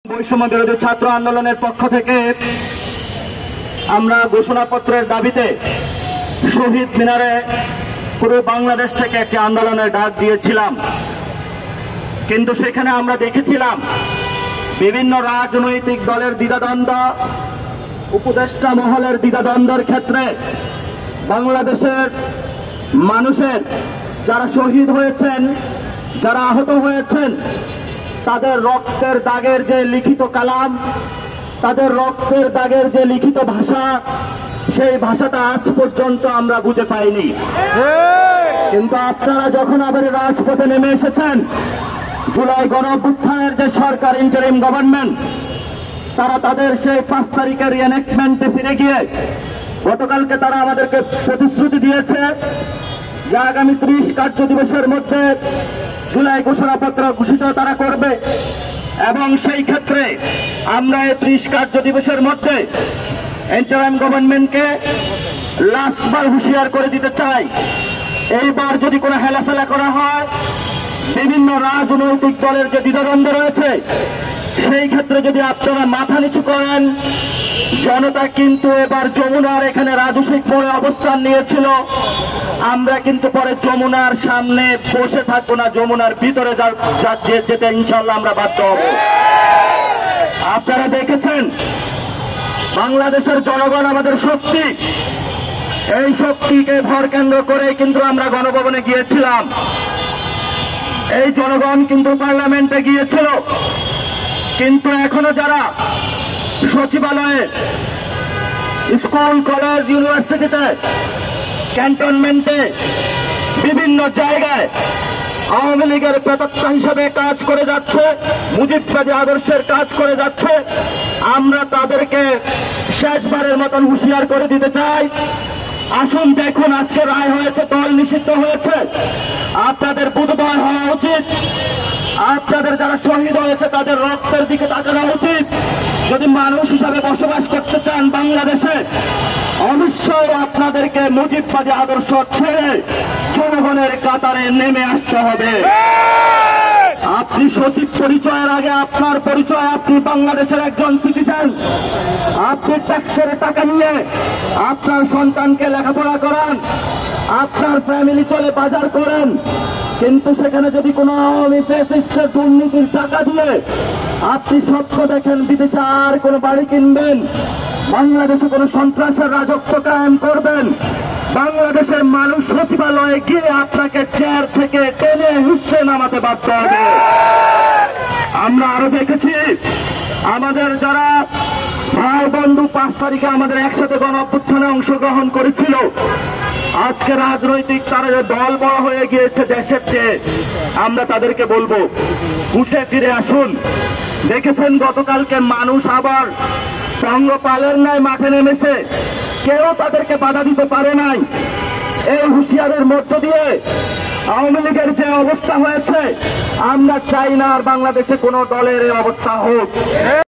বৈষম্য বিরোধী ছাত্র আন্দোলনের পক্ষ থেকে আমরা ঘোষণাপত্রের দাবিতে শহীদ মিনারে পুরো বাংলাদেশ থেকে একটি আন্দোলনের ডাক দিয়েছিলাম। কিন্তু সেখানে আমরা দেখেছিলাম বিভিন্ন রাজনৈতিক দলের দ্বিধাদ্বন্দ্ব, উপদেষ্টা মহলের দ্বিধাদ্বন্দ্বের ক্ষেত্রে বাংলাদেশের মানুষের যারা শহীদ হয়েছেন, যারা আহত হয়েছেন, তাদের রক্তের দাগের যে লিখিত কালাম, তাদের রক্তের দাগের যে লিখিত ভাষা, সেই ভাষাটা আজ পর্যন্ত আমরা বুঝে পাইনি। কিন্তু আপনারা যখন আবার রাজপথে নেমে এসেছেন, জুলাই গণঅভ্যুত্থানের যে সরকার, ইন্টারিম গভর্নমেন্ট, তারা তাদের সেই 5 তারিখের রিএনেক্টমেন্টে ফিরে গিয়ে গতকালকে তারা আমাদেরকে প্রতিশ্রুতি দিয়েছে যে আগামী 30 কার্য দিবসের মধ্যে জুলাই ঘোষণাপত্র ঘোষিত তারা করবে। এবং সেই ক্ষেত্রে আমরা এই 30 কার্য দিবসের মধ্যে ইন্টারিম গভর্নমেন্টকে লাস্টবার হুঁশিয়ার করে দিতে চাই, এইবার যদি কোনো হেলাফেলা করা হয়, বিভিন্ন রাজনৈতিক দলের যে দ্বিধাদ্বন্দ্ব রয়েছে, সেই ক্ষেত্রে যদি আপনারা মাথা নিচু করেন, জনতা কিন্তু এবার যমুনার এখানে রাজস্বিক মোড়ে অবস্থান নিয়েছিল, আমরা কিন্তু পরে যমুনার সামনে বসে থাকবো না, যমুনার ভিতরে যেতে ইনশাল্লাহ আমরা বাধ্য হব। আপনারা দেখেছেন বাংলাদেশের জনগণ আমাদের শক্তি, এই শক্তিকে ভর কেন্দ্র করে কিন্তু আমরা গণভবনে গিয়েছিলাম। এই জনগণ কিন্তু পার্লামেন্টে গিয়েছিল, কিন্তু এখনো যারা সচিবালয়ে, স্কুল, কলেজ, ইউনিভার্সিটিতে, ক্যান্টনমেন্টে, বিভিন্ন জায়গায় আওয়ামী লীগের প্রেতাত্মা হিসেবে কাজ করে যাচ্ছে, মুজিববাদী আদর্শের কাজ করে যাচ্ছে, আমরা তাদেরকে শেষবারের মতন হুঁশিয়ার করে দিতে চাই। আসুন দেখুন, আজকে রায় হয়েছে, দল নিষিদ্ধ হয়েছে, আপনাদের বুধবার হওয়া উচিত। আপনাদের যারা শহীদ হয়েছে তাদের রক্তের দিকে তাকানো উচিত। যদি মানুষ হিসাবে বসবাস করতে চান বাংলাদেশে, অবশ্যই আপনাদেরকে মুজিববাদী আদর্শ ছেড়ে জনগণের কাতারে নেমে আসতে হবে। আপনি সচিব পরিচয়ের আগে আপনার পরিচয়, আপনি বাংলাদেশের একজন সিটিজেন। আপনি ট্যাক্সের টাকা নিয়ে আপনার সন্তানকে লেখাপড়া করান, আপনার ফ্যামিলি চলে বাজার করেন, কিন্তু সেখানে যদি কোনো আওয়ামী ফ্যাসিস্টের দুর্নীতির টাকা দিয়ে আপনি স্বপ্ন দেখেন বিদেশে আর কোনো বাড়ি কিনবেন, বাংলাদেশে কোনো সন্ত্রাসের রাজত্ব কায়েম করবেন, বাংলাদেশের মানুষ সচিবালয়ে গিয়ে আপনাকে চেয়ার থেকে টেনে হিঁচড়ে নামাতে বাধ্য হবে। আমরা আরো দেখেছি আমাদের যারা ভাই বন্ধু 5 তারিখে আমাদের একসাথে গণঅভ্যুত্থানে অংশগ্রহণ করেছিল, আজকে রাজনৈতিক তারা দল বড় হয়ে গিয়েছে দেশের চেয়ে, আমরা তাদেরকে বলবো হুঁশে ফিরে আসুন। দেখেছেন গতকালকে মানুষ আবার পঙ্গপালের ন্যায় মাঠে নেমেছে, কেউ তাদেরকে বাধা দিতে পারে নাই। এই হুঁশিয়ারের মধ্য দিয়ে আওয়ামী লীগের যে অবস্থা হয়েছে, আমরা চাই না আর বাংলাদেশে কোনো দলের এই অবস্থা হোক।